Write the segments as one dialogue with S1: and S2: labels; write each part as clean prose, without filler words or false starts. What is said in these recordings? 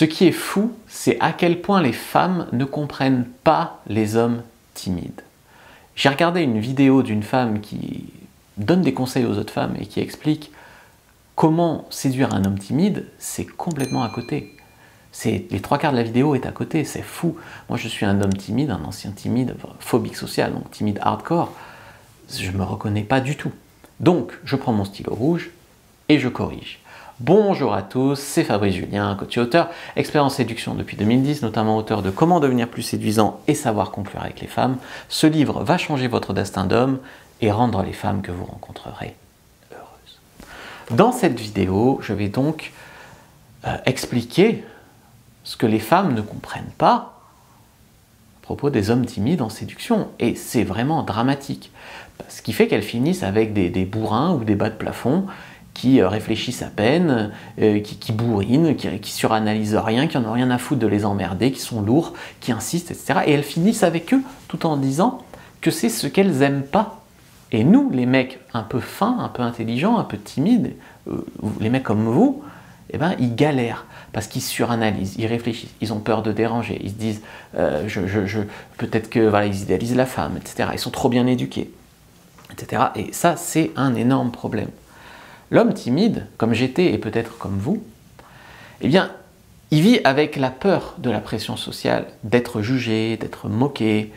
S1: Ce qui est fou, c'est à quel point les femmes ne comprennent pas les hommes timides. J'ai regardé une vidéo d'une femme qui donne des conseils aux autres femmes et qui explique comment séduire un homme timide, c'est complètement à côté. Les trois quarts de la vidéo est à côté, c'est fou. Moi je suis un homme timide, un ancien timide, phobique social, donc timide hardcore. Je ne me reconnais pas du tout. Donc je prends mon stylo rouge et je corrige. Bonjour à tous, c'est Fabrice Julien, coach et auteur, expert en séduction depuis 2010, notamment auteur de Comment devenir plus séduisant et savoir conclure avec les femmes. Ce livre va changer votre destin d'homme et rendre les femmes que vous rencontrerez heureuses. Dans cette vidéo, je vais donc expliquer ce que les femmes ne comprennent pas à propos des hommes timides en séduction. Et c'est vraiment dramatique. Ce qui fait qu'elles finissent avec des bourrins ou des bas de plafond qui réfléchissent à peine, qui bourrinent, qui suranalysent rien, qui n'en ont rien à foutre de les emmerder, qui sont lourds, qui insistent, etc. Et elles finissent avec eux tout en disant que c'est ce qu'elles n'aiment pas. Et nous, les mecs un peu fins, un peu intelligents, un peu timides, les mecs comme vous, eh ben, ils galèrent parce qu'ils suranalysent, ils réfléchissent, ils ont peur de déranger, ils se disent peut-être que voilà, ils idéalisent la femme, etc. Ils sont trop bien éduqués, etc. Et ça, c'est un énorme problème. L'homme timide, comme j'étais et peut-être comme vous, eh bien, il vit avec la peur de la pression sociale, d'être jugé, d'être moqué.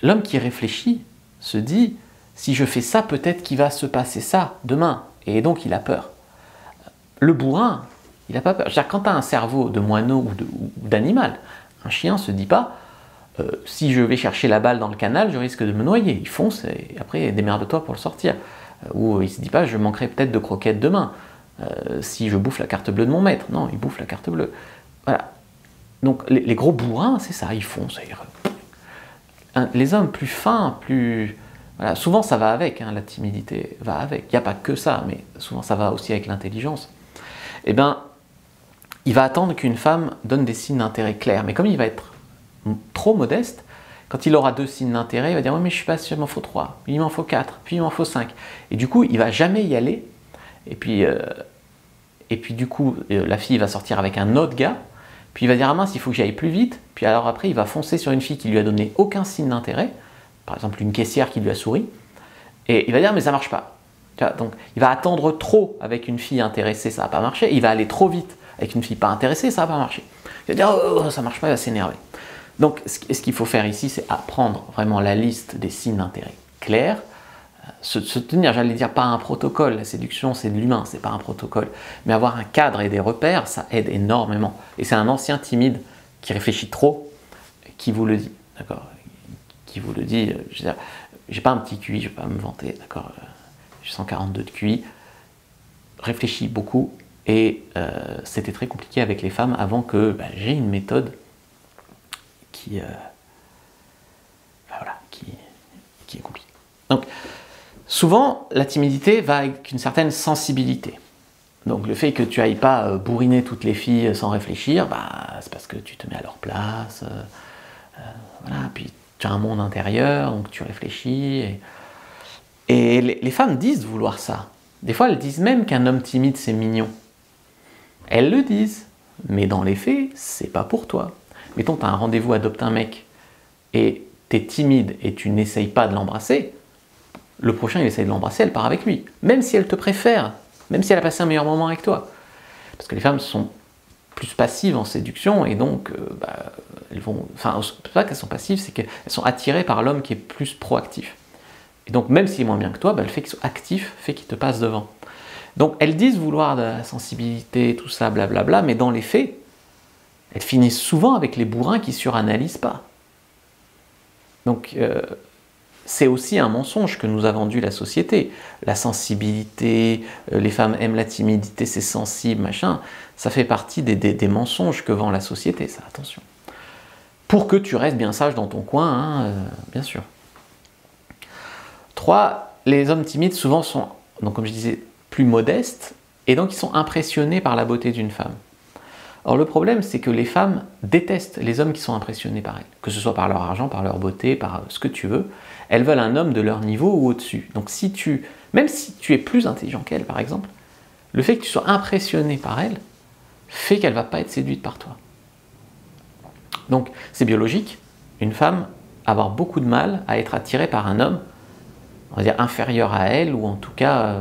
S1: L'homme qui réfléchit se dit, si je fais ça, peut-être qu'il va se passer ça demain. Et donc, il a peur. Le bourrin, il n'a pas peur. C'est-à-dire, quand tu as un cerveau de moineau ou d'animal, un chien ne se dit pas, si je vais chercher la balle dans le canal, je risque de me noyer. Il fonce et après, démerde-toi pour le sortir. Ou il ne se dit pas, je manquerai peut-être de croquettes demain, si je bouffe la carte bleue de mon maître. Non, il bouffe la carte bleue. Voilà. Donc les gros bourrins, c'est ça, ils foncent. Les hommes plus fins, plus... Voilà, souvent ça va avec, hein, la timidité va avec. Il n'y a pas que ça, mais souvent ça va aussi avec l'intelligence. Eh bien, il va attendre qu'une femme donne des signes d'intérêt clairs. Mais comme il va être trop modeste, quand il aura 2 signes d'intérêt, il va dire « Oui, mais je ne suis pas sûr, il m'en faut 3, puis il m'en faut 4, puis il m'en faut 5. » Et du coup, il ne va jamais y aller. Et puis du coup, la fille va sortir avec un autre gars. Puis il va dire « Ah mince, il faut que j'aille plus vite. » Puis alors après, il va foncer sur une fille qui lui a donné aucun signe d'intérêt. Par exemple, une caissière qui lui a souri. Et il va dire « Mais ça ne marche pas. » Donc, il va attendre trop avec une fille intéressée, ça ne va pas marcher. Il va aller trop vite avec une fille pas intéressée, ça ne va pas marcher. Il va dire « Oh, ça ne marche pas, il va s'énerver. » Donc, ce qu'il faut faire ici, c'est apprendre vraiment la liste des signes d'intérêt clairs, se tenir, j'allais dire, pas un protocole. La séduction, c'est de l'humain, c'est pas un protocole. Mais avoir un cadre et des repères, ça aide énormément. Et c'est un ancien timide qui réfléchit trop qui vous le dit, d'accord? Qui vous le dit, je veux dire, j'ai pas un petit QI, je vais pas me vanter, d'accord? J'ai 142 de QI, réfléchis beaucoup, et c'était très compliqué avec les femmes avant que j'ai une méthode qui est compliqué. Donc, souvent, la timidité va avec une certaine sensibilité. Donc, le fait que tu n'ailles pas bourriner toutes les filles sans réfléchir, c'est parce que tu te mets à leur place. Voilà, puis tu as un monde intérieur, donc tu réfléchis. Et les femmes disent vouloir ça. Des fois, elles disent même qu'un homme timide, c'est mignon. Elles le disent, mais dans les faits, c'est pas pour toi. Mettons, tu as un rendez-vous, adopte un mec, et tu es timide et tu n'essayes pas de l'embrasser, le prochain, il essaye de l'embrasser, elle part avec lui. Même si elle te préfère, même si elle a passé un meilleur moment avec toi. Parce que les femmes sont plus passives en séduction, et donc, elles vont... Enfin, c'est pas qu'elles sont passives, c'est qu'elles sont attirées par l'homme qui est plus proactif. Et donc, même s'il est moins bien que toi, le fait qu'il soit actif fait qu'il te passe devant. Donc, elles disent vouloir de la sensibilité, tout ça, blablabla, mais dans les faits, elles finissent souvent avec les bourrins qui suranalysent pas. Donc, c'est aussi un mensonge que nous a vendu la société. La sensibilité, les femmes aiment la timidité, c'est sensible, machin. Ça fait partie des mensonges que vend la société, ça, attention. Pour que tu restes bien sage dans ton coin, hein, bien sûr. 3, les hommes timides souvent sont, donc comme je disais, plus modestes, et donc ils sont impressionnés par la beauté d'une femme. Or le problème, c'est que les femmes détestent les hommes qui sont impressionnés par elles, que ce soit par leur argent, par leur beauté, par ce que tu veux. Elles veulent un homme de leur niveau ou au-dessus. Donc même si tu es plus intelligent qu'elles, par exemple, le fait que tu sois impressionné par elles fait qu'elle ne va pas être séduite par toi. Donc c'est biologique, une femme avoir beaucoup de mal à être attirée par un homme, on va dire inférieur à elle, ou en tout cas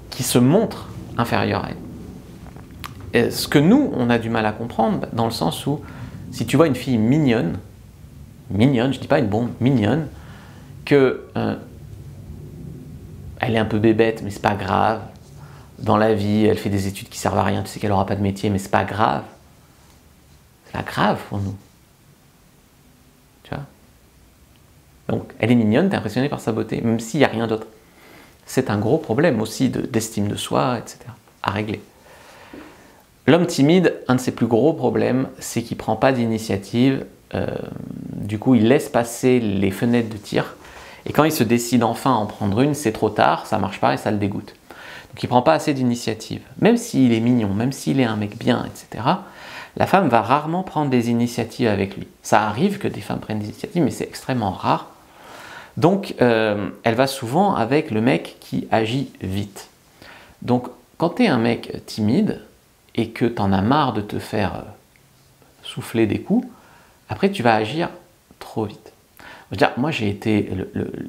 S1: qui se montre inférieur à elle. Et ce que nous, on a du mal à comprendre, dans le sens où, si tu vois une fille mignonne, je dis pas une bombe, mignonne, que elle est un peu bébête, mais c'est pas grave, dans la vie, elle fait des études qui servent à rien, tu sais qu'elle aura pas de métier, mais c'est pas grave. C'est pas grave pour nous. Tu vois? Donc, elle est mignonne, t'es impressionné par sa beauté, même s'il n'y a rien d'autre. C'est un gros problème aussi d'estime de soi, etc., à régler. L'homme timide, un de ses plus gros problèmes, c'est qu'il ne prend pas d'initiative. Du coup, il laisse passer les fenêtres de tir. Et quand il se décide enfin à en prendre une, c'est trop tard, ça ne marche pas et ça le dégoûte. Donc il ne prend pas assez d'initiative. Même s'il est mignon, même s'il est un mec bien, etc., la femme va rarement prendre des initiatives avec lui. Ça arrive que des femmes prennent des initiatives, mais c'est extrêmement rare. Donc elle va souvent avec le mec qui agit vite. Donc quand tu es un mec timide et que tu en as marre de te faire souffler des coups, après tu vas agir trop vite. Je veux dire, moi j'ai été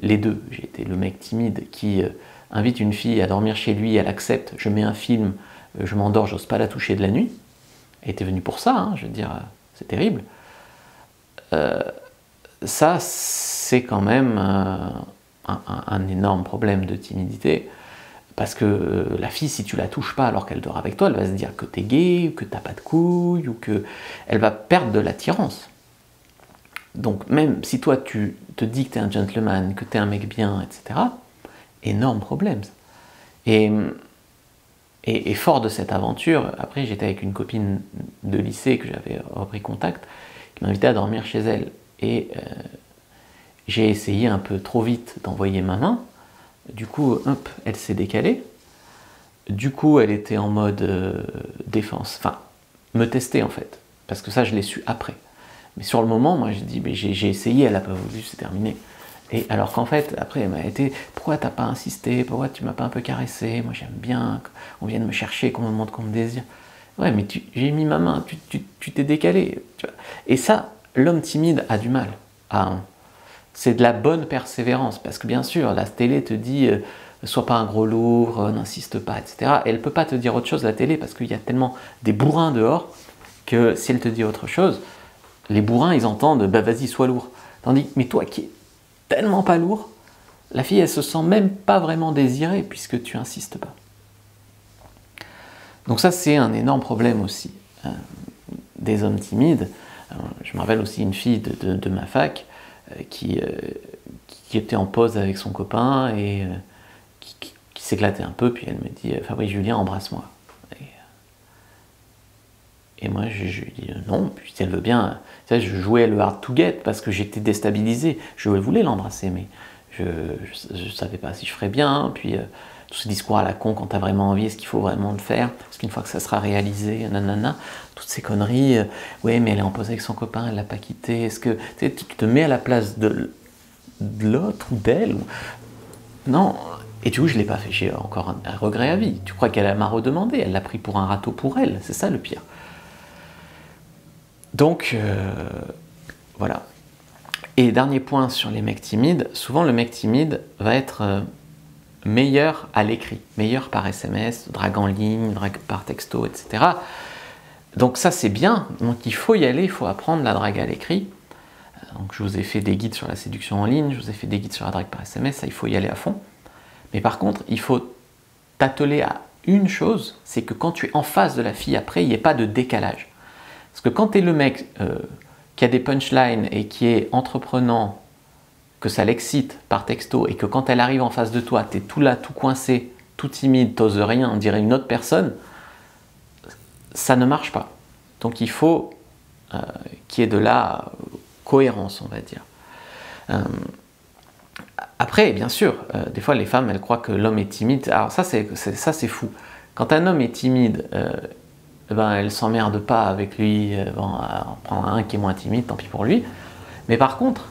S1: les deux. J'ai été le mec timide qui invite une fille à dormir chez lui, elle accepte, je mets un film, je m'endors, j'ose pas la toucher de la nuit. Elle était venue pour ça, hein, je veux dire, c'est terrible. Ça, c'est quand même un énorme problème de timidité. Parce que la fille, si tu la touches pas alors qu'elle dort avec toi, elle va se dire que tu es gay, ou que tu n'as pas de couilles, ou qu'elle va perdre de l'attirance. Donc même si toi tu te dis que tu es un gentleman, que tu es un mec bien, etc., énorme problème. Et fort de cette aventure, après j'étais avec une copine de lycée que j'avais repris contact, qui m'invitait à dormir chez elle. Et j'ai essayé un peu trop vite d'envoyer ma main. Du coup, hop, elle s'est décalée. Du coup, elle était en mode défense. Enfin, me tester en fait. Parce que ça, je l'ai su après. Mais sur le moment, moi, j'ai dit, mais j'ai essayé, elle n'a pas voulu, c'est terminé. Et alors qu'en fait, après, elle m'a été, pourquoi t'as pas insisté? Pourquoi tu m'as pas un peu caressé? Moi, j'aime bien qu'on vienne me chercher, qu'on me montre qu'on me désire. Ouais, mais j'ai mis ma main, tu t'es décalé. Tu vois. Et ça, l'homme timide a du mal. C'est de la bonne persévérance. Parce que bien sûr, la télé te dit, sois pas un gros lourd, n'insiste pas, etc. Et elle ne peut pas te dire autre chose, la télé, parce qu'il y a tellement des bourrins dehors que si elle te dit autre chose, les bourrins, ils entendent, bah vas-y, sois lourd. Tandis que, mais toi qui es tellement pas lourd, la fille, elle se sent même pas vraiment désirée puisque tu insistes pas. Donc ça, c'est un énorme problème aussi des hommes timides. Je me rappelle aussi une fille de ma fac qui était en pause avec son copain et qui s'éclatait un peu, puis elle me dit « Fabrice Julien, embrasse-moi ». Et moi, je lui dis non, puis si elle veut bien, tu sais, je jouais le hard to get parce que j'étais déstabilisé. Je voulais l'embrasser, mais je ne savais pas si je ferais bien. Puis tous ces discours à la con, quand tu as vraiment envie, est-ce qu'il faut vraiment le faire? Parce qu'une fois que ça sera réalisé, nanana, toutes ces conneries, ouais, mais elle est en pause avec son copain, elle l'a pas quitté. Est-ce que tu te mets à la place de l'autre ou d'elle Non. Et du coup, je ne l'ai pas fait. J'ai encore un regret à vie. Tu crois qu'elle m'a redemandé? Elle l'a pris pour un râteau pour elle. C'est ça le pire. Donc, voilà. Et dernier point sur les mecs timides, souvent le mec timide va être meilleur à l'écrit, meilleur par SMS, drague en ligne, drague par texto, etc. Donc ça c'est bien, donc il faut y aller, il faut apprendre la drague à l'écrit. Donc je vous ai fait des guides sur la séduction en ligne, je vous ai fait des guides sur la drague par SMS, ça il faut y aller à fond. Mais par contre, il faut t'atteler à une chose, c'est que quand tu es en face de la fille après, il n'y ait pas de décalage. Parce que quand tu es le mec qui a des punchlines et qui est entreprenant, que ça l'excite par texto, et que quand elle arrive en face de toi, tu es tout là, tout coincé, tout timide, t'oses rien, on dirait une autre personne, ça ne marche pas. Donc il faut qu'il y ait de la cohérence, on va dire. Après, bien sûr, des fois les femmes, elles croient que l'homme est timide. Alors ça, c'est fou. Quand un homme est timide, ben, elle ne s'emmerde pas avec lui, bon, en prendre un qui est moins timide, tant pis pour lui. Mais par contre,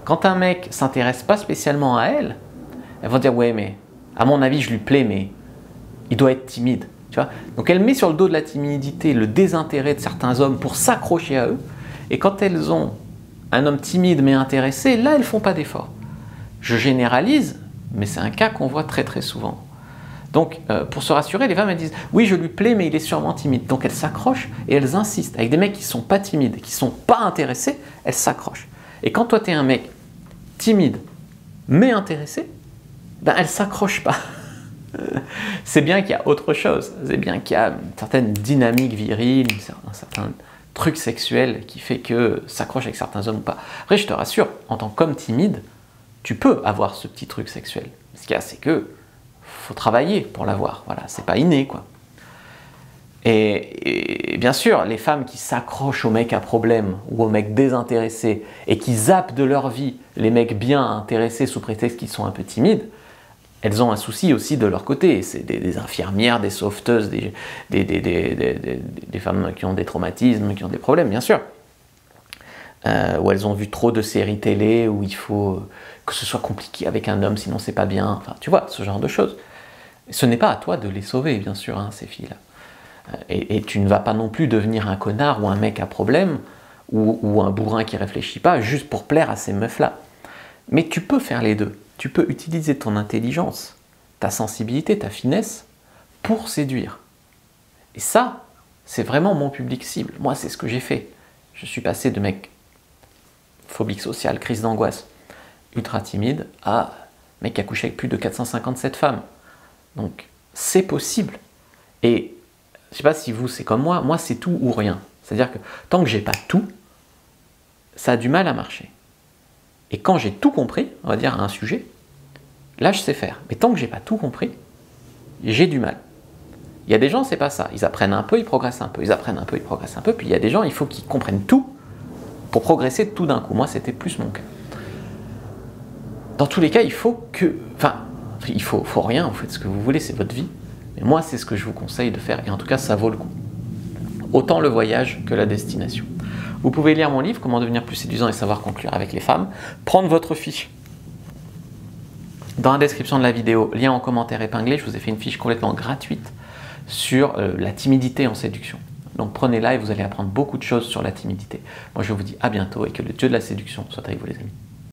S1: quand un mec s'intéresse pas spécialement à elle, elles vont dire « Ouais, mais à mon avis, je lui plais, mais il doit être timide. » Tu vois? Donc elle met sur le dos de la timidité le désintérêt de certains hommes pour s'accrocher à eux. Et quand elles ont un homme timide mais intéressé, là elles ne font pas d'effort. Je généralise, mais c'est un cas qu'on voit très très souvent. Donc pour se rassurer, les femmes elles disent « oui je lui plais mais il est sûrement timide ». Donc elles s'accrochent et elles insistent. Avec des mecs qui ne sont pas timides, qui ne sont pas intéressés, elles s'accrochent. Et quand toi tu es un mec timide mais intéressé, ben elles ne s'accrochent pas. C'est bien qu'il y a autre chose, c'est bien qu'il y a une certaine dynamique virile, un certain truc sexuel qui fait que s'accroche avec certains hommes ou pas. Après, je te rassure, en tant qu'homme timide, tu peux avoir ce petit truc sexuel. Ce qu'il y a, c'est que faut travailler pour l'avoir. Voilà, c'est pas inné, quoi. Et bien sûr, les femmes qui s'accrochent aux mecs à problème ou aux mecs désintéressés et qui zappent de leur vie les mecs bien intéressés sous prétexte qu'ils sont un peu timides, elles ont un souci aussi de leur côté. C'est des infirmières, des sauveteuses, des femmes qui ont des traumatismes, qui ont des problèmes, bien sûr. Où elles ont vu trop de séries télé, où il faut que ce soit compliqué avec un homme, sinon c'est pas bien. Enfin, tu vois, ce genre de choses. Ce n'est pas à toi de les sauver, bien sûr, hein, ces filles-là. Et tu ne vas pas non plus devenir un connard ou un mec à problème, ou un bourrin qui réfléchit pas, juste pour plaire à ces meufs-là. Mais tu peux faire les deux. Tu peux utiliser ton intelligence, ta sensibilité, ta finesse pour séduire. Et ça, c'est vraiment mon public cible. Moi, c'est ce que j'ai fait. Je suis passé de mec phobique social, crise d'angoisse, ultra timide, à mec qui a couché avec plus de 457 femmes. Donc, c'est possible. Et je ne sais pas si vous, c'est comme moi c'est tout ou rien. C'est-à-dire que tant que j'ai pas tout, ça a du mal à marcher. Et quand j'ai tout compris, on va dire à un sujet, là je sais faire. Mais tant que j'ai pas tout compris, j'ai du mal. Il y a des gens, c'est pas ça. Ils apprennent un peu, ils progressent un peu. Ils apprennent un peu, ils progressent un peu. Puis il y a des gens, il faut qu'ils comprennent tout pour progresser tout d'un coup. Moi, c'était plus mon cas. Dans tous les cas, il faut que... Enfin, il faut rien, vous faites ce que vous voulez, c'est votre vie. Mais moi, c'est ce que je vous conseille de faire. Et en tout cas, ça vaut le coup. Autant le voyage que la destination. Vous pouvez lire mon livre, Comment devenir plus séduisant et savoir conclure avec les femmes. Prendre votre fiche dans la description de la vidéo, lien en commentaire épinglé. Je vous ai fait une fiche complètement gratuite sur la timidité en séduction. Donc prenez-la et vous allez apprendre beaucoup de choses sur la timidité. Moi, je vous dis à bientôt et que le dieu de la séduction soit avec vous, les amis.